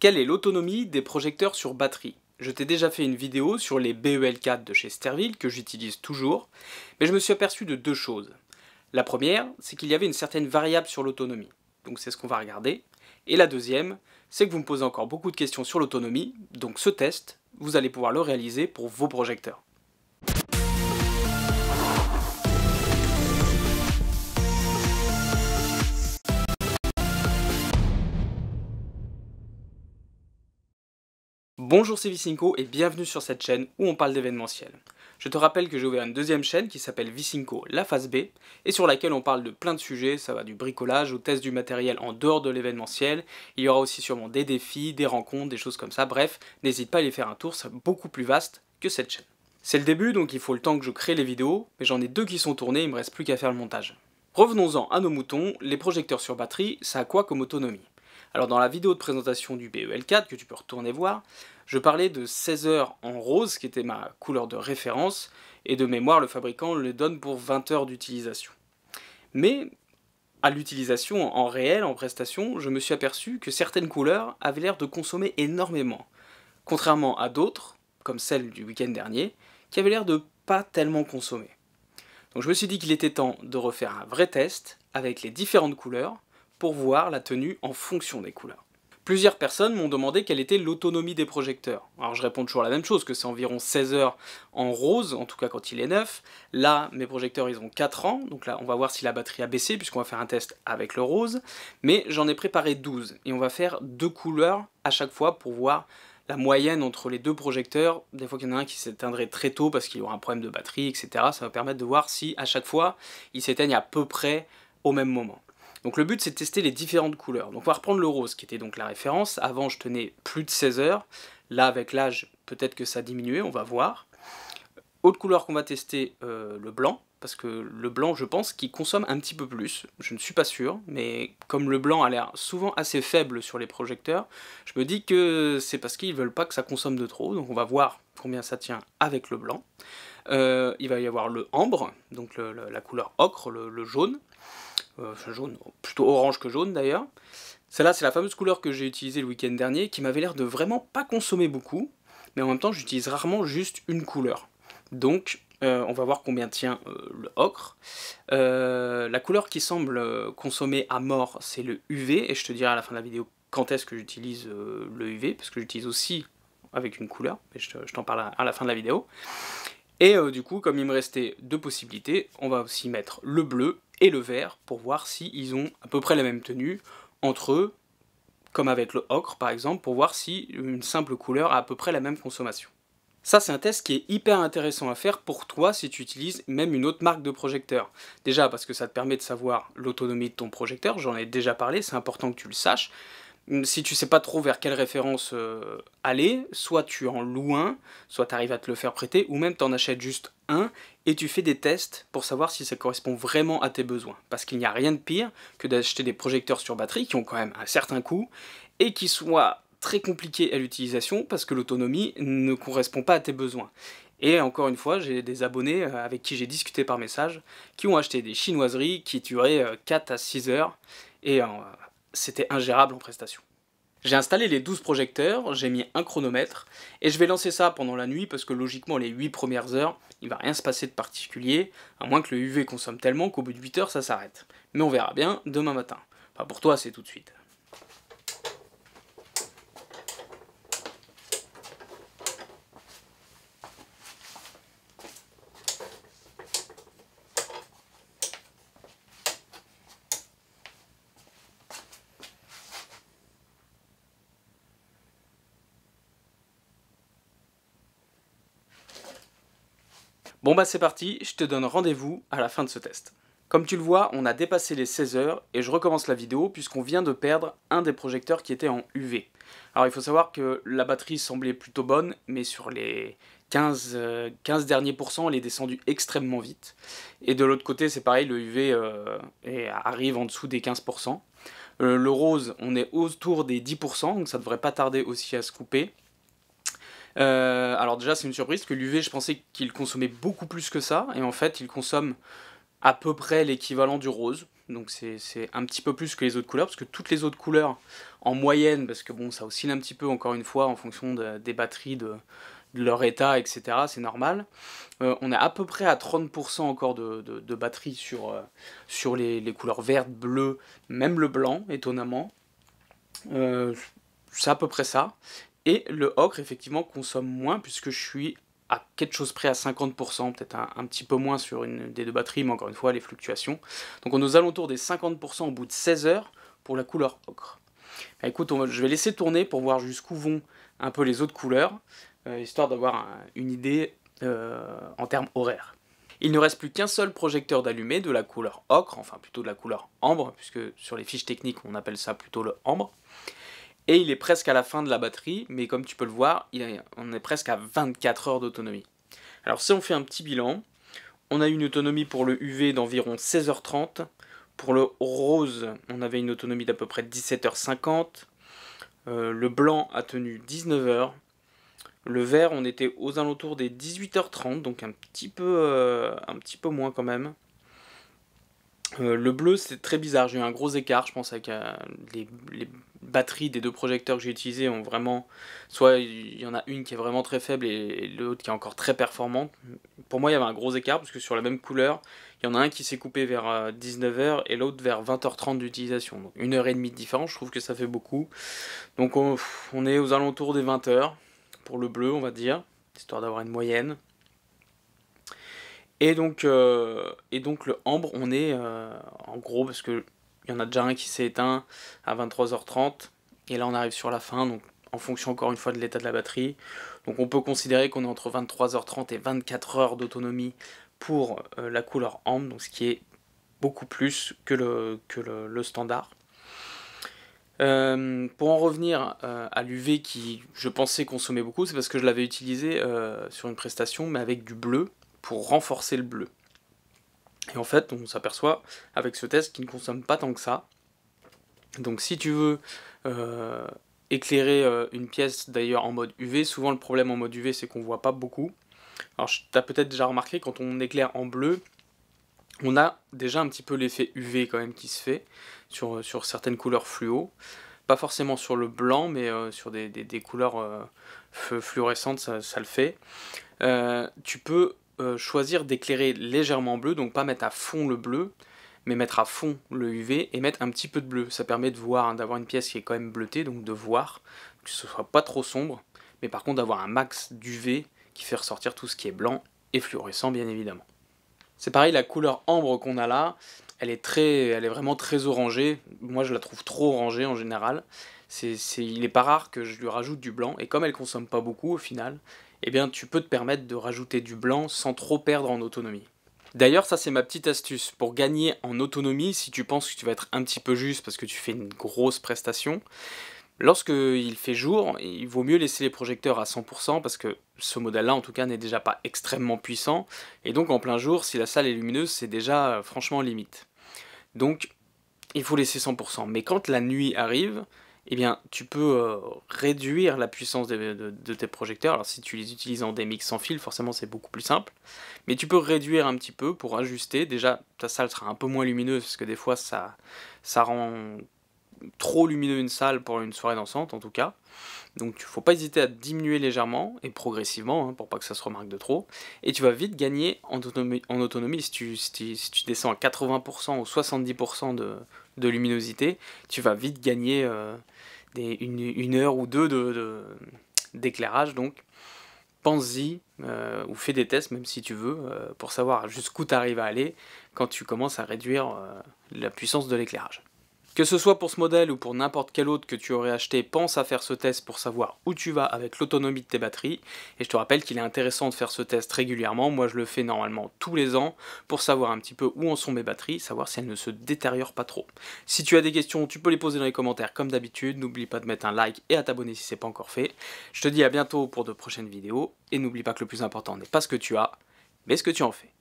Quelle est l'autonomie des projecteurs sur batterie? Je t'ai déjà fait une vidéo sur les BEL4 de chez Sterville que j'utilise toujours, mais je me suis aperçu de deux choses. La première, c'est qu'il y avait une certaine variable sur l'autonomie, donc c'est ce qu'on va regarder. Et la deuxième, c'est que vous me posez encore beaucoup de questions sur l'autonomie, donc ce test, vous allez pouvoir le réaliser pour vos projecteurs. Bonjour, c'est Vicinco et bienvenue sur cette chaîne où on parle d'événementiel. Je te rappelle que j'ai ouvert une deuxième chaîne qui s'appelle Vicinco La Phase B et sur laquelle on parle de plein de sujets, ça va du bricolage au test du matériel en dehors de l'événementiel. Il y aura aussi sûrement des défis, des rencontres, des choses comme ça, bref, n'hésite pas à y faire un tour, c'est beaucoup plus vaste que cette chaîne. C'est le début donc il faut le temps que je crée les vidéos, mais j'en ai deux qui sont tournées, il me reste plus qu'à faire le montage. Revenons-en à nos moutons, les projecteurs sur batterie, ça a quoi comme autonomie? Alors dans la vidéo de présentation du BEL4 que tu peux retourner voir, je parlais de 16 heures en rose qui était ma couleur de référence et de mémoire le fabricant le donne pour 20 heures d'utilisation. Mais à l'utilisation en réel, en prestation, je me suis aperçu que certaines couleurs avaient l'air de consommer énormément, contrairement à d'autres, comme celle du week-end dernier, qui avaient l'air de pas tellement consommer. Donc je me suis dit qu'il était temps de refaire un vrai test avec les différentes couleurs pour voir la tenue en fonction des couleurs. Plusieurs personnes m'ont demandé quelle était l'autonomie des projecteurs. Alors je réponds toujours la même chose, que c'est environ 16 heures en rose, en tout cas quand il est neuf. Là, mes projecteurs, ils ont 4 ans, donc là, on va voir si la batterie a baissé, puisqu'on va faire un test avec le rose. Mais j'en ai préparé 12, et on va faire 2 couleurs à chaque fois pour voir la moyenne entre les deux projecteurs. Des fois qu'il y en a un qui s'éteindrait très tôt parce qu'il aura un problème de batterie, etc. Ça va permettre de voir si, à chaque fois, ils s'éteignent à peu près au même moment. Donc le but c'est de tester les différentes couleurs. Donc on va reprendre le rose qui était donc la référence. Avant je tenais plus de 16 heures. Là avec l'âge peut-être que ça a diminué, on va voir. Autre couleur qu'on va tester, le blanc. Parce que le blanc je pense qu'il consomme un petit peu plus. Je ne suis pas sûr. Mais comme le blanc a l'air souvent assez faible sur les projecteurs, je me dis que c'est parce qu'ils veulent pas que ça consomme de trop. Donc on va voir combien ça tient avec le blanc. Il va y avoir le ambre, donc la couleur ocre, le jaune. Jaune, plutôt orange que jaune d'ailleurs. Celle-là, c'est la fameuse couleur que j'ai utilisée le week-end dernier, qui m'avait l'air de vraiment pas consommer beaucoup, mais en même temps, j'utilise rarement juste une couleur. Donc, on va voir combien tient le ocre. La couleur qui semble consommer à mort, c'est le UV, et je te dirai à la fin de la vidéo quand est-ce que j'utilise le UV, parce que j'utilise aussi avec une couleur, mais je t'en parle à la fin de la vidéo. Et du coup, comme il me restait deux possibilités, on va aussi mettre le bleu et le vert pour voir s'ils ont à peu près la même tenue entre eux, comme avec le ocre par exemple, pour voir si une simple couleur a à peu près la même consommation. Ça c'est un test qui est hyper intéressant à faire pour toi si tu utilises même une autre marque de projecteur. Déjà parce que ça te permet de savoir l'autonomie de ton projecteur, j'en ai déjà parlé, c'est important que tu le saches. Si tu sais pas trop vers quelle référence aller, soit tu en loues un, soit tu arrives à te le faire prêter, ou même tu en achètes juste un et tu fais des tests pour savoir si ça correspond vraiment à tes besoins. Parce qu'il n'y a rien de pire que d'acheter des projecteurs sur batterie qui ont quand même un certain coût et qui soient très compliqués à l'utilisation parce que l'autonomie ne correspond pas à tes besoins. Et encore une fois, j'ai des abonnés avec qui j'ai discuté par message qui ont acheté des chinoiseries qui duraient 4 à 6 heures et c'était ingérable en prestation. J'ai installé les 12 projecteurs, j'ai mis un chronomètre, et je vais lancer ça pendant la nuit parce que logiquement les 8 premières heures, il va rien se passer de particulier, à moins que le UV consomme tellement qu'au bout de 8 heures ça s'arrête. Mais on verra bien demain matin. Enfin pour toi c'est tout de suite. Bon bah c'est parti, je te donne rendez-vous à la fin de ce test. Comme tu le vois, on a dépassé les 16 heures et je recommence la vidéo puisqu'on vient de perdre un des projecteurs qui était en UV. Alors il faut savoir que la batterie semblait plutôt bonne, mais sur les 15 derniers pourcents, elle est descendue extrêmement vite. Et de l'autre côté, c'est pareil, le UV arrive en dessous des 15%. Le rose, on est autour des 10%, donc ça devrait pas tarder aussi à se couper. Alors déjà c'est une surprise, que l'UV je pensais qu'il consommait beaucoup plus que ça, et en fait il consomme à peu près l'équivalent du rose. Donc c'est un petit peu plus que les autres couleurs, parce que toutes les autres couleurs, en moyenne, parce que bon, ça oscille un petit peu, encore une fois, en fonction des batteries, de leur état, etc., c'est normal. On est à peu près à 30% encore de batterie sur les couleurs vertes, bleues, même le blanc, étonnamment. C'est à peu près ça. Et le ocre, effectivement, consomme moins, puisque je suis à quelque chose près à 50%, peut-être un petit peu moins sur une des deux batteries, mais encore une fois, les fluctuations. Donc on est aux alentours des 50% au bout de 16 heures pour la couleur ocre. Écoute, je vais laisser tourner pour voir jusqu'où vont un peu les autres couleurs, histoire d'avoir une idée en termes horaires. Il ne reste plus qu'un seul projecteur d'allumé de la couleur ocre, enfin plutôt de la couleur ambre, puisque sur les fiches techniques on appelle ça plutôt le ambre. Et il est presque à la fin de la batterie, mais comme tu peux le voir, on est presque à 24 heures d'autonomie. Alors si on fait un petit bilan, on a une autonomie pour le UV d'environ 16h30. Pour le rose, on avait une autonomie d'à peu près 17h50. Le blanc a tenu 19h. Le vert, on était aux alentours des 18h30, donc un petit peu moins quand même. Le bleu, c'est très bizarre, j'ai eu un gros écart, je pense, avec les batteries des deux projecteurs que j'ai utilisés ont vraiment... Soit il y en a une qui est vraiment très faible et l'autre qui est encore très performante. Pour moi, il y avait un gros écart, parce que sur la même couleur, il y en a un qui s'est coupé vers 19h et l'autre vers 20h30 d'utilisation. Donc 1h30 de différence, je trouve que ça fait beaucoup. Donc on est aux alentours des 20h pour le bleu, on va dire, histoire d'avoir une moyenne. Et donc le ambre, on est en gros, parce qu'il y en a déjà un qui s'est éteint à 23h30, et là on arrive sur la fin, donc en fonction encore une fois de l'état de la batterie. Donc on peut considérer qu'on est entre 23h30 et 24 heures d'autonomie pour la couleur ambre, donc ce qui est beaucoup plus que le standard. Pour en revenir à l'UV qui, je pensais consommer beaucoup, c'est parce que je l'avais utilisé sur une prestation, mais avec du bleu, pour renforcer le bleu. Et en fait, on s'aperçoit avec ce test qu'il ne consomme pas tant que ça. Donc si tu veux éclairer une pièce d'ailleurs en mode UV, souvent le problème en mode UV c'est qu'on voit pas beaucoup. Alors tu as peut-être déjà remarqué, quand on éclaire en bleu, on a déjà un petit peu l'effet UV quand même qui se fait sur certaines couleurs fluo. Pas forcément sur le blanc, mais sur des couleurs fluorescentes, ça le fait. Tu peux choisir d'éclairer légèrement bleu, donc pas mettre à fond le bleu, mais mettre à fond le UV et mettre un petit peu de bleu. Ça permet de voir, hein, d'avoir une pièce qui est quand même bleutée, donc de voir que ce soit pas trop sombre, mais par contre d'avoir un max d'UV qui fait ressortir tout ce qui est blanc et fluorescent bien évidemment. C'est pareil, la couleur ambre qu'on a là, elle est vraiment très orangée. Moi je la trouve trop orangée en général. Il n'est pas rare que je lui rajoute du blanc, et comme elle consomme pas beaucoup au final, eh bien tu peux te permettre de rajouter du blanc sans trop perdre en autonomie. D'ailleurs, ça c'est ma petite astuce. Pour gagner en autonomie, si tu penses que tu vas être un petit peu juste parce que tu fais une grosse prestation, lorsque il fait jour, il vaut mieux laisser les projecteurs à 100% parce que ce modèle-là en tout cas n'est déjà pas extrêmement puissant, et donc en plein jour, si la salle est lumineuse, c'est déjà franchement limite. Donc il faut laisser 100%. Mais quand la nuit arrive, eh bien, tu peux réduire la puissance de tes projecteurs. Alors si tu les utilises en DMX sans fil, forcément c'est beaucoup plus simple. Mais tu peux réduire un petit peu pour ajuster. Déjà, ta salle sera un peu moins lumineuse, parce que des fois ça rend trop lumineux une salle pour une soirée dansante en tout cas. Donc il ne faut pas hésiter à diminuer légèrement et progressivement, hein, pour pas que ça se remarque de trop. Et tu vas vite gagner en autonomie si tu descends à 80% ou 70% de luminosité, tu vas vite gagner une heure ou deux d'éclairage. Donc pense-y ou fais des tests même si tu veux pour savoir jusqu'où tu arrives à aller quand tu commences à réduire la puissance de l'éclairage. Que ce soit pour ce modèle ou pour n'importe quel autre que tu aurais acheté, pense à faire ce test pour savoir où tu vas avec l'autonomie de tes batteries. Et je te rappelle qu'il est intéressant de faire ce test régulièrement. Moi je le fais normalement tous les ans pour savoir un petit peu où en sont mes batteries, savoir si elles ne se détériorent pas trop. Si tu as des questions, tu peux les poser dans les commentaires comme d'habitude. N'oublie pas de mettre un like et à t'abonner si ce n'est pas encore fait. Je te dis à bientôt pour de prochaines vidéos. Et n'oublie pas que le plus important n'est pas ce que tu as, mais ce que tu en fais.